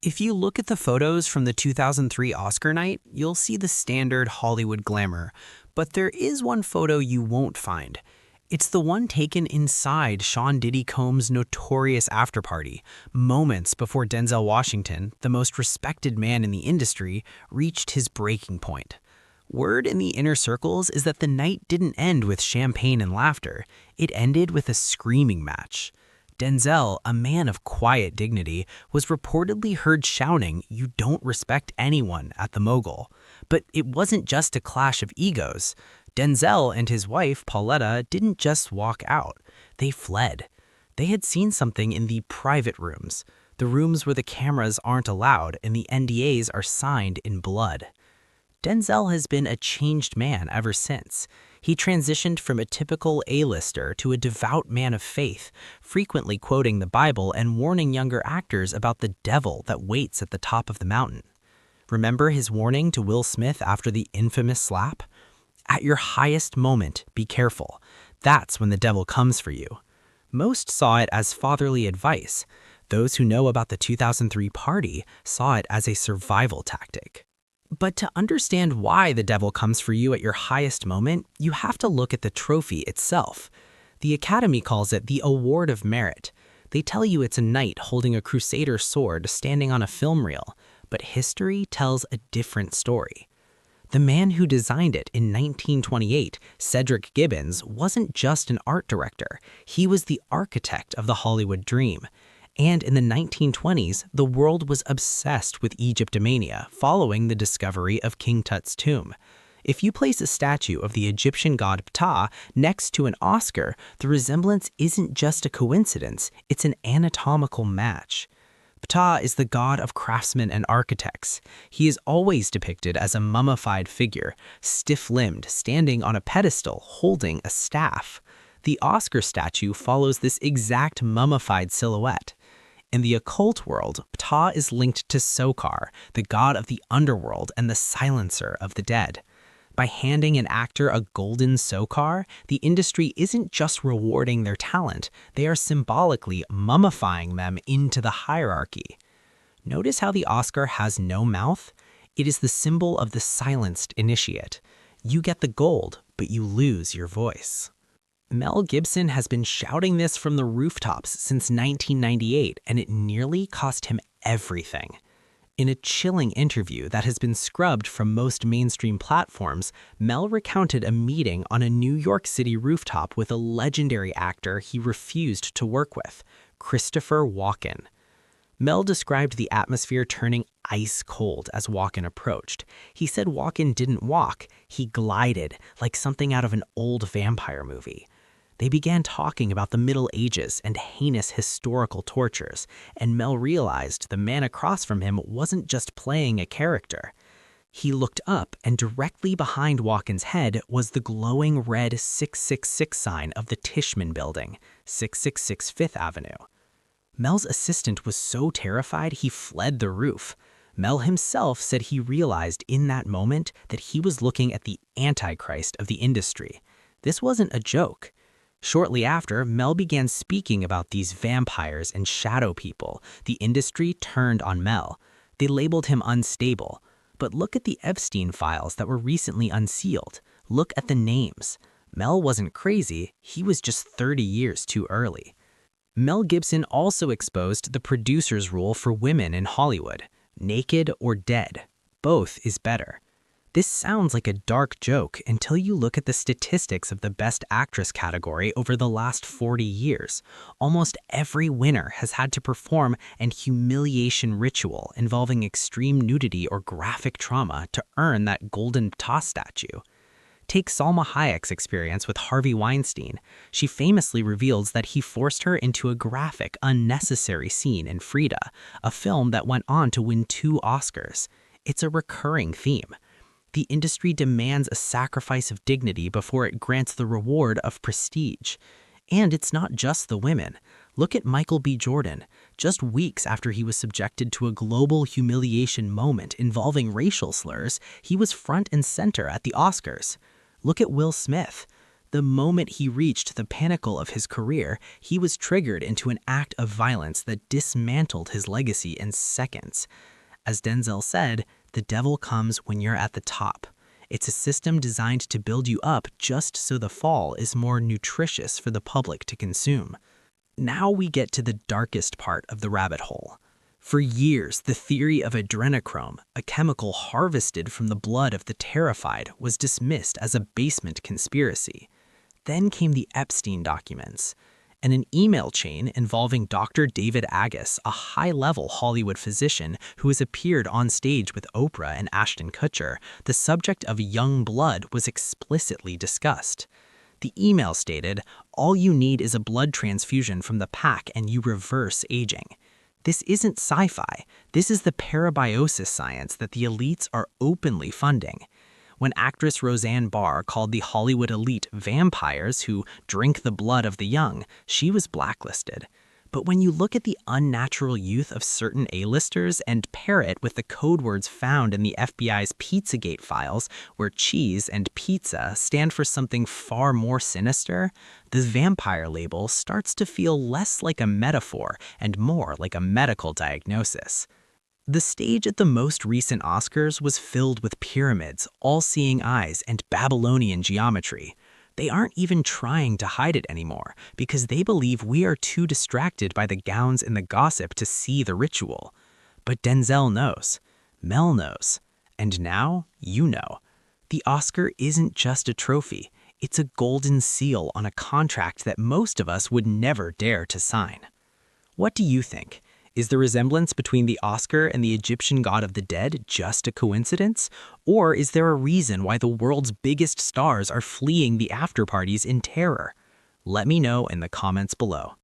If you look at the photos from the 2003 Oscar night, you'll see the standard Hollywood glamour. But there is one photo you won't find. It's the one taken inside Sean Diddy Combs' notorious afterparty, moments before Denzel Washington, the most respected man in the industry, reached his breaking point. Word in the inner circles is that the night didn't end with champagne and laughter. It ended with a screaming match. Denzel, a man of quiet dignity, was reportedly heard shouting, "You don't respect anyone," at the mogul. But it wasn't just a clash of egos. Denzel and his wife, Pauletta, didn't just walk out. They fled. They had seen something in the private rooms, the rooms where the cameras aren't allowed and the NDAs are signed in blood. Denzel has been a changed man ever since. He transitioned from a typical A-lister to a devout man of faith, frequently quoting the Bible and warning younger actors about the devil that waits at the top of the mountain. Remember his warning to Will Smith after the infamous slap? At your highest moment, be careful. That's when the devil comes for you. Most saw it as fatherly advice. Those who know about the 2003 party saw it as a survival tactic. But to understand why the devil comes for you at your highest moment, you have to look at the trophy itself. The Academy calls it the Award of Merit. They tell you it's a knight holding a crusader sword standing on a film reel, but history tells a different story. The man who designed it in 1928, Cedric Gibbons, wasn't just an art director. He was the architect of the Hollywood dream. And in the 1920s, the world was obsessed with Egyptomania following the discovery of King Tut's tomb. If you place a statue of the Egyptian god Ptah next to an Oscar, the resemblance isn't just a coincidence, it's an anatomical match. Ptah is the god of craftsmen and architects. He is always depicted as a mummified figure, stiff-limbed, standing on a pedestal, holding a staff. The Oscar statue follows this exact mummified silhouette. In the occult world, Ptah is linked to Sokar, the god of the Underworld and the silencer of the dead. By handing an actor a golden Sokar, the industry isn't just rewarding their talent, they are symbolically mummifying them into the hierarchy. Notice how the Oscar has no mouth? It is the symbol of the silenced initiate. You get the gold, but you lose your voice. Mel Gibson has been shouting this from the rooftops since 1998, and it nearly cost him everything. In a chilling interview that has been scrubbed from most mainstream platforms, Mel recounted a meeting on a New York City rooftop with a legendary actor he refused to work with, Christopher Walken. Mel described the atmosphere turning ice cold as Walken approached. He said Walken didn't walk, he glided, like something out of an old vampire movie. They began talking about the Middle Ages and heinous historical tortures, and Mel realized the man across from him wasn't just playing a character. He looked up, and directly behind Walken's head was the glowing red 666 sign of the Tishman Building, 666 Fifth Avenue. Mel's assistant was so terrified he fled the roof. Mel himself said he realized in that moment that he was looking at the Antichrist of the industry. This wasn't a joke. Shortly after, Mel began speaking about these vampires and shadow people. The industry turned on Mel. They labeled him unstable. But look at the Epstein files that were recently unsealed. Look at the names. Mel wasn't crazy, he was just 30 years too early. Mel Gibson also exposed the producer's rule for women in Hollywood. Naked or dead. Both is better. This sounds like a dark joke until you look at the statistics of the Best Actress category over the last 40 years. Almost every winner has had to perform an humiliation ritual involving extreme nudity or graphic trauma to earn that golden Ptah statue. Take Salma Hayek's experience with Harvey Weinstein. She famously reveals that he forced her into a graphic, unnecessary scene in Frida, a film that went on to win 2 Oscars. It's a recurring theme. The industry demands a sacrifice of dignity before it grants the reward of prestige. And it's not just the women. Look at Michael B. Jordan. Just weeks after he was subjected to a global humiliation moment involving racial slurs, he was front and center at the Oscars. Look at Will Smith. The moment he reached the pinnacle of his career, he was triggered into an act of violence that dismantled his legacy in seconds. As Denzel said, the devil comes when you're at the top. It's a system designed to build you up just so the fall is more nutritious for the public to consume. Now we get to the darkest part of the rabbit hole. For years, the theory of adrenochrome, a chemical harvested from the blood of the terrified, was dismissed as a basement conspiracy. Then came the Epstein documents. And an email chain involving Dr. David Agus, a high-level Hollywood physician who has appeared on stage with Oprah and Ashton Kutcher, the subject of young blood was explicitly discussed. The email stated, "All you need is a blood transfusion from the pack and you reverse aging." This isn't sci-fi. This is the parabiosis science that the elites are openly funding. When actress Roseanne Barr called the Hollywood elite vampires who drink the blood of the young, she was blacklisted. But when you look at the unnatural youth of certain A-listers and pair it with the code words found in the FBI's Pizzagate files, where cheese and pizza stand for something far more sinister, the vampire label starts to feel less like a metaphor and more like a medical diagnosis. The stage at the most recent Oscars was filled with pyramids, all-seeing eyes, and Babylonian geometry. They aren't even trying to hide it anymore because they believe we are too distracted by the gowns and the gossip to see the ritual. But Denzel knows, Mel knows, and now you know. The Oscar isn't just a trophy, it's a golden seal on a contract that most of us would never dare to sign. What do you think? Is the resemblance between the Oscar and the Egyptian god of the dead just a coincidence? Or is there a reason why the world's biggest stars are fleeing the after parties in terror? Let me know in the comments below.